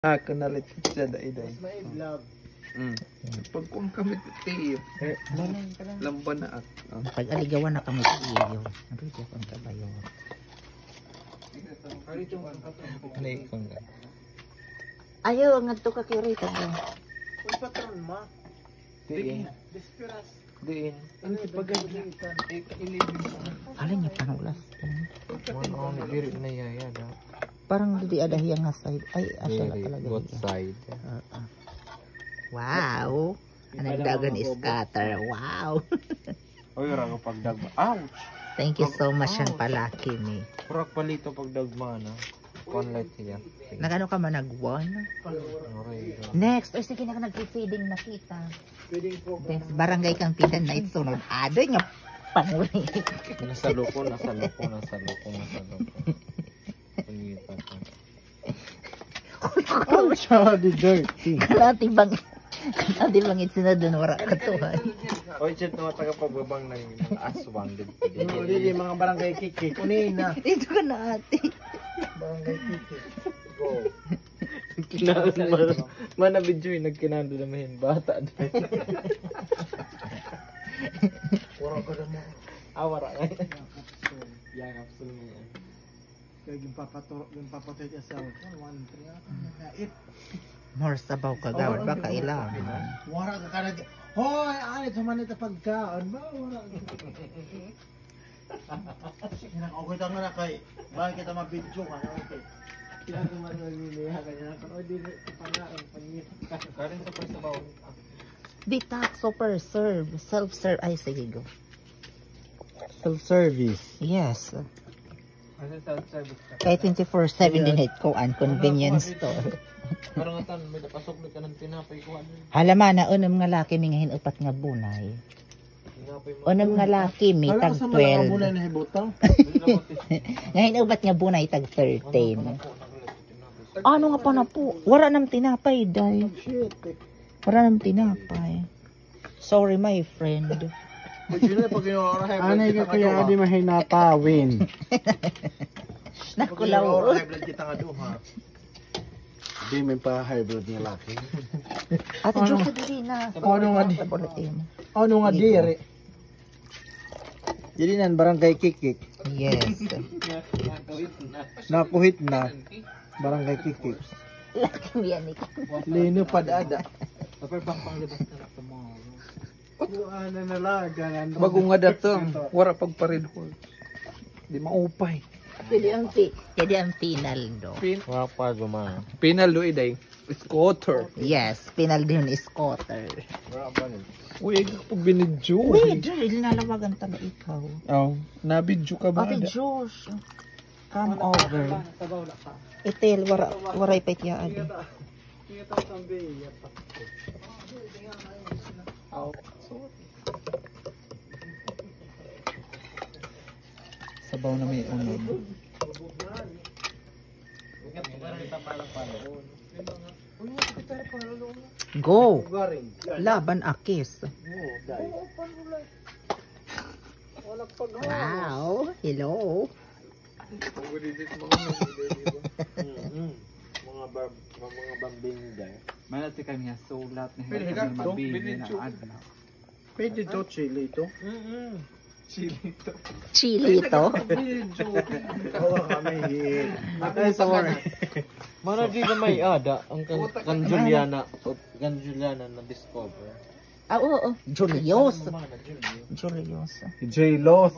Ako nalit siya dai-dai. Mas may vlog. Pag kung kami tiyo, lamban na at. Pag aligawan na kami iyo. Ano ito kung kabayo? Ano yung kung Ayaw, nga ito ka kirita ba? Uy, patron ma. diin. Desperas. Diin. Ano yung pagagalitan? Alin niya panulas. Ano ang diri na yaya da? Parang di ada hiyang nga side. Ay, asa na talaga. Both side. Wow. Anong dagan is cutter. Wow. Oy, ra pag dagma. Ouch. Thank you so much ang palaki ni. Prak palito pag dagma na. Conlet siya. Nagano ka man nag-one? Next, ay sige na ka nag-feeding nakita. Feeding program. Next, barangay kang Pinan na itsunod. Ado niya panuli. Nasa loko. Pangita ka. Oh, siya di dirty. Kalati bang itsunod doon wala katuhan. Oy, chat na taga pagbabang ng mga aswang dito. Hindi mga barangay kiki. Kunin na. Dito ka na ate. Barangay kiki. Go. Kinahan mana video yung nagkinando na mahin bata dahil. Wala ka na mo. Awara ka. Yang kapsul mo yan. Kaya yung papatay niya sa 1-3. It. More sabaw ka gawad ba kailangan. Wala ka na. Hoy, alit sa manita pagkaan ba? Wala. Okay tanga na kay. Bakit kita mabidyo ka? Okay. Kailangan man nililiha ka niya. O di pangain, pangita ka. Karin sa pagsabaw. Dita, super serve. Self-serve. Ay, sige go. Self-service. Yes. Kasi self-service ka. Kay 24/7 din hit ko an convenience store. Parang nga tan, may napasok ka ng tinapay ko. Halaman na unang nga laki mi ngahin upat nga bunay. Unang nga laki mi tag 12. Muna na hibutang. Ngahin upat nga bunay tag 13. Ano nga pa na po? Wala nam tinapay day. Shit. Wala nam tinapay. Sorry my friend. Anay ka kaya di mahinatawin. Nakulaw. Hybrid kita nga doon ha. Di may pa hybrid ng laki. Ate Diyos sa diri na. Ano nga di? Ano nga di? Jadi nan barangay kikik. Yes. Nakuhit na. Barangay kikik. Laki mo yan ikaw. Lino padada. Tapos pang libas na tomorrow. Ano na laga. Bago nga dato, wala pagparidhol. Di maupay. Jadi ang pinal do. Wala pa guma. Pinal do iday. Scooter. Yes, pinal din is scooter. Wala pa rin. Uy, pag binidyo. Uy, dahil nalawagan tala ikaw. Oh, nabidyo ka ba? Ate Josh, come over. Itel, waray pa itiyaan. Sabaw na may unog. Go! Laban akis. Wow! Hello! Mga bambing dahil. Malati kami nga sulat na Pwede hindi ka kami to? mabili Binidyo. na adlaw. Pwede to chili to. Chili to. Oo kami hit. Ay sorry. Mana di na may ada ang kan Juliana na discover. Ah, oo. Julius. Mana Julio. Julius. J Los.